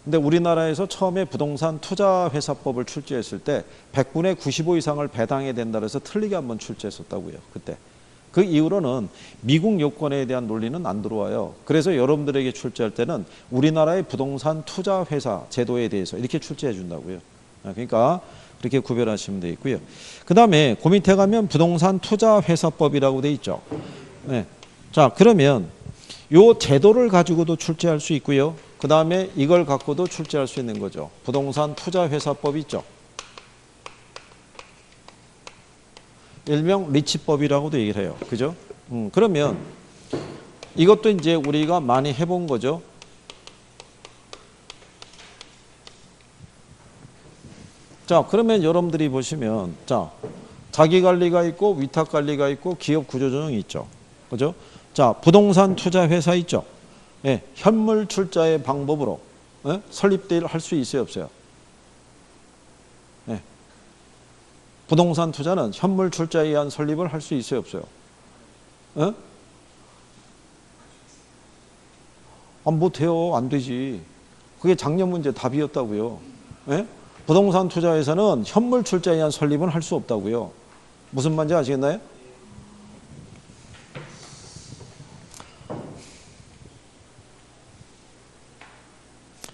근데 우리나라에서 처음에 부동산 투자회사법을 출제했을 때 100분의 95 이상을 배당해야 된다 그래서 틀리게 한번 출제했었다고요, 그때. 그 이후로는 미국 요건에 대한 논리는 안 들어와요. 그래서 여러분들에게 출제할 때는 우리나라의 부동산 투자회사 제도에 대해서 이렇게 출제해 준다고요. 그러니까 그렇게 구별하시면 되겠고요. 그 다음에 그 밑에 가면 부동산 투자회사법이라고 돼 있죠. 자, 그러면 요 제도를 가지고도 출제할 수 있고요. 그 다음에 이걸 갖고도 출제할 수 있는 거죠. 부동산 투자회사법 있죠. 일명 리치법이라고도 얘기를 해요. 그죠? 그러면 이것도 이제 우리가 많이 해본 거죠. 자, 그러면 여러분들이 보시면, 자, 자기관리가 있고 위탁관리가 있고 기업 구조조정이 있죠. 그죠? 자, 부동산 투자회사 있죠. 현물 출자의 방법으로 설립될 할 수 있어요, 없어요? 부동산 투자는 현물 출자에 의한 설립을 할 수 있어요, 없어요? 못해요. 안 되지. 그게 작년 문제 답이었다고요. 부동산 투자에서는 현물 출자에 의한 설립은 할 수 없다고요. 무슨 말인지 아시겠나요?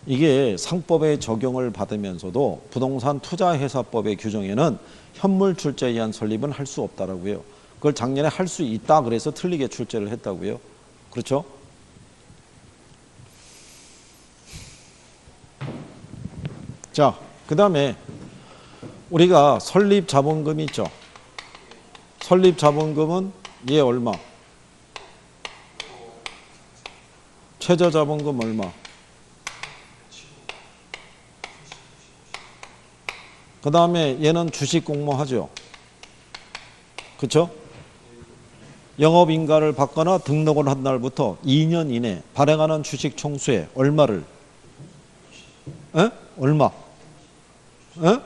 이게 상법의 적용을 받으면서도 부동산 투자회사법의 규정에는 현물 출자에 의한 설립은 할 수 없다라고요. 그걸 작년에 할 수 있다 그래서 틀리게 출제를 했다고요. 그렇죠? 자, 그 다음에 우리가 설립자본금이 있죠. 설립자본금은 얘 얼마? 최저자본금 얼마? 그 다음에 얘는 주식 공모하죠. 그렇죠? 영업인가를 받거나 등록을 한 날부터 2년 이내 발행하는 주식 총수에 얼마를? 에? 얼마? 에?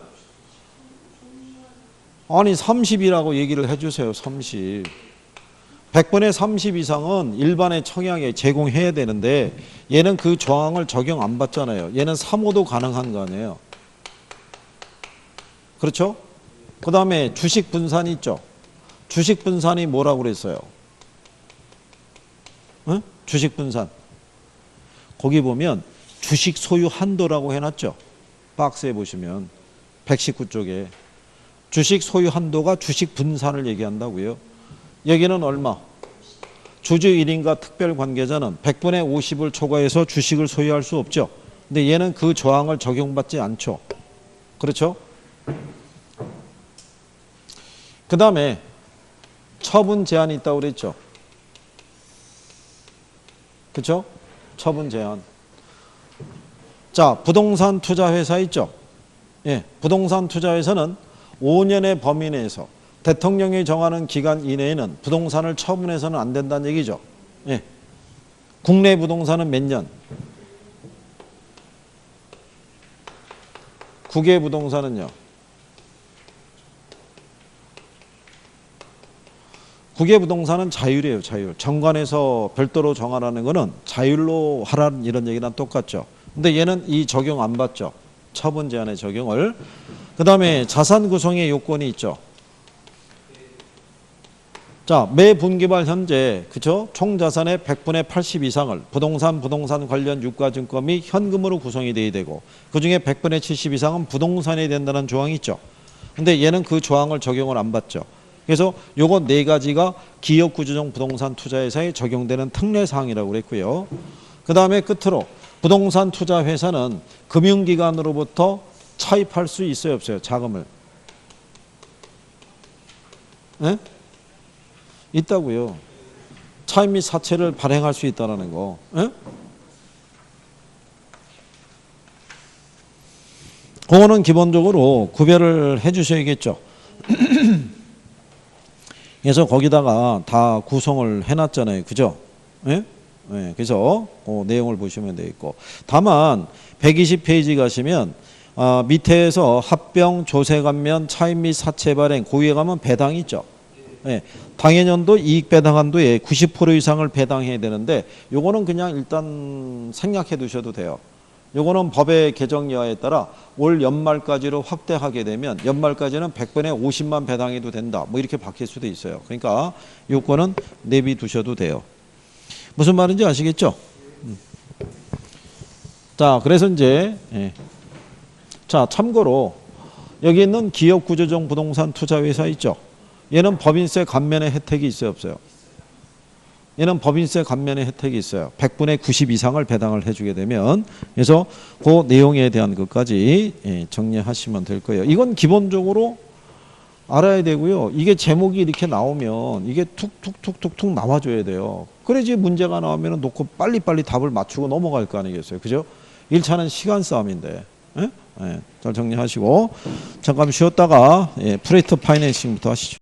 아니 30이라고 얘기를 해주세요. 30. 100분의 30 이상은 일반의 청약에 제공해야 되는데 얘는 그 조항을 적용 안 받잖아요. 얘는 3호도 가능한 거 아니에요. 그렇죠? 그 다음에 주식 분산이 있죠. 주식 분산이 뭐라고 그랬어요? 응? 주식 분산. 거기 보면 주식 소유 한도라고 해놨죠. 박스에 보시면 119쪽에 주식 소유 한도가 주식 분산을 얘기한다고요. 여기는 얼마? 주주 1인과 특별 관계자는 100분의 50을 초과해서 주식을 소유할 수 없죠. 근데 얘는 그 조항을 적용받지 않죠. 그렇죠? 그 다음에 처분 제한이 있다고 그랬죠. 그렇죠? 처분 제한. 자, 부동산 투자 회사 있죠. 예, 부동산 투자 회사는 5년의 범위 내에서 대통령이 정하는 기간 이내에는 부동산을 처분해서는 안 된다는 얘기죠. 예. 국내 부동산은 몇 년? 국외 부동산은요? 국외 부동산은 자율이에요. 자율. 정관에서 별도로 정하라는 거는 자율로 하라는 이런 얘기랑 똑같죠. 근데 얘는 이 적용 안 받죠. 처분 제한의 적용을. 그 다음에 자산 구성의 요건이 있죠. 자, 매 분기말 현재 그죠? 총 자산의 100분의 80 이상을 부동산 관련 유가증권 및 현금으로 구성이 돼야 되고 그중에 100분의 70 이상은 부동산이 된다는 조항이 있죠. 근데 얘는 그 조항을 적용을 안 받죠. 그래서 요거 네 가지가 기업구조적 부동산 투자회사에 적용되는 특례사항이라고 그랬고요. 그 다음에 끝으로 부동산 투자회사는 금융기관으로부터 차입할 수 있어요, 없어요? 자금을. 네? 있다고요. 차입 및 사채를 발행할 수 있다는 거. 네? 그거는 기본적으로 구별을 해 주셔야겠죠. 그래서 거기다가 다 구성을 해놨잖아요. 그죠? 예? 예, 그래서 그 내용을 보시면 되겠고. 다만 120페이지 가시면 밑에서 합병, 조세감면, 차입 및 사채 발행, 고유에 가면 배당이 있죠. 예, 당해년도 이익 배당한도의 90% 이상을 배당해야 되는데 요거는 그냥 일단 생략해 두셔도 돼요. 요거는 법의 개정 여하에 따라 올 연말까지로 확대하게 되면 연말까지는 100분의 50만 배당해도 된다. 뭐 이렇게 바뀔 수도 있어요. 그러니까 요거는 내비 두셔도 돼요. 무슨 말인지 아시겠죠? 자, 그래서 이제 자, 참고로 여기 있는 기업구조적 부동산 투자회사 있죠. 얘는 법인세 감면의 혜택이 있어요, 없어요? 얘는 법인세 감면의 혜택이 있어요. 100분의 90 이상을 배당을 해주게 되면. 그래서 그 내용에 대한 것까지 정리하시면 될 거예요. 이건 기본적으로 알아야 되고요. 이게 제목이 이렇게 나오면 이게 툭툭툭툭툭 나와줘야 돼요. 그래야지 문제가 나오면 놓고 빨리빨리 답을 맞추고 넘어갈 거 아니겠어요. 그죠? 1차는 시간 싸움인데. 잘 정리하시고 잠깐 쉬었다가 프레이트 파이낸싱부터 하시죠.